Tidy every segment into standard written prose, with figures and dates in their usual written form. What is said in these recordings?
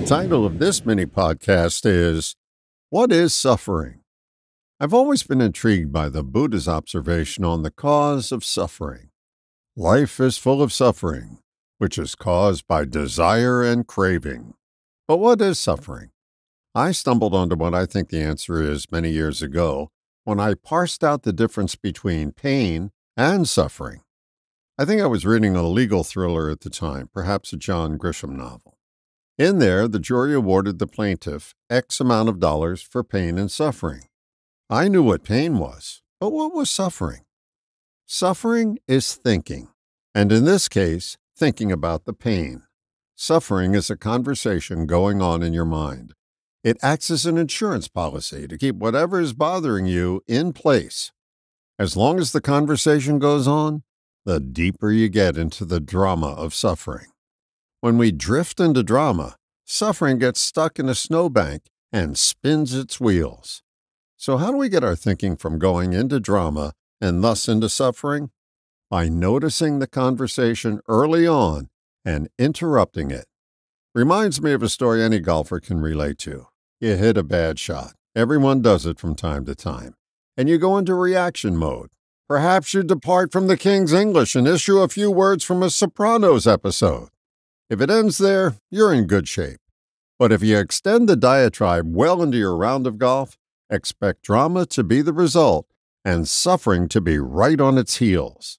title of this mini podcast is, What is Suffering? I've always been intrigued by the Buddha's observation on the cause of suffering. Life is full of suffering, which is caused by desire and craving. But what is suffering? I stumbled onto what I think the answer is many years ago when I parsed out the difference between pain and suffering. I think I was reading a legal thriller at the time, perhaps a John Grisham novel. In there, the jury awarded the plaintiff X amount of dollars for pain and suffering. I knew what pain was, but what was suffering? Suffering is thinking, and in this case, thinking about the pain. Suffering is a conversation going on in your mind. It acts as an insurance policy to keep whatever is bothering you in place. As long as the conversation goes on, the deeper you get into the drama of suffering. When we drift into drama, suffering gets stuck in a snowbank and spins its wheels. So how do we get our thinking from going into drama and thus into suffering? By noticing the conversation early on and interrupting it. Reminds me of a story any golfer can relate to. You hit a bad shot. Everyone does it from time to time. And you go into reaction mode. Perhaps you depart from the King's English and issue a few words from a Sopranos episode. If it ends there, you're in good shape. But if you extend the diatribe well into your round of golf, expect drama to be the result and suffering to be right on its heels.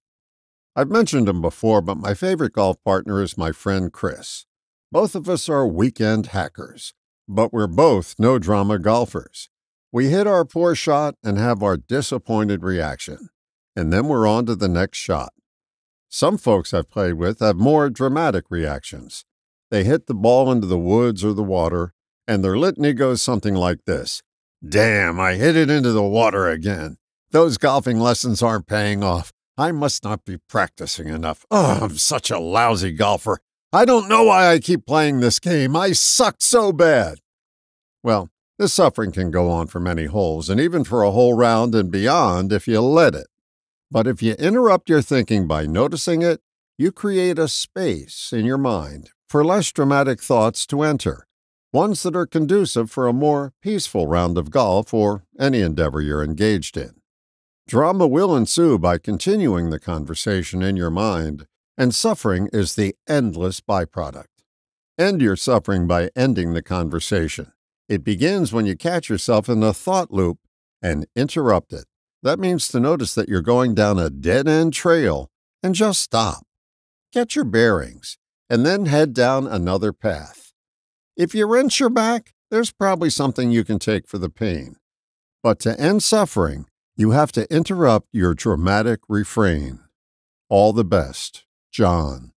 I've mentioned him before, but my favorite golf partner is my friend Chris. Both of us are weekend hackers, but we're both no-drama golfers. We hit our poor shot and have our disappointed reaction, and then we're on to the next shot. Some folks I've played with have more dramatic reactions. They hit the ball into the woods or the water, and their litany goes something like this. Damn, I hit it into the water again. Those golfing lessons aren't paying off. I must not be practicing enough. Oh, I'm such a lousy golfer. I don't know why I keep playing this game. I suck so bad. Well, this suffering can go on for many holes, and even for a whole round and beyond if you let it. But if you interrupt your thinking by noticing it, you create a space in your mind for less dramatic thoughts to enter, ones that are conducive for a more peaceful round of golf or any endeavor you're engaged in. Drama will ensue by continuing the conversation in your mind, and suffering is the endless byproduct. End your suffering by ending the conversation. It begins when you catch yourself in a thought loop and interrupt it. That means to notice that you're going down a dead-end trail and just stop. Get your bearings, and then head down another path. If you wrench your back, there's probably something you can take for the pain. But to end suffering, you have to interrupt your dramatic refrain. All the best, John.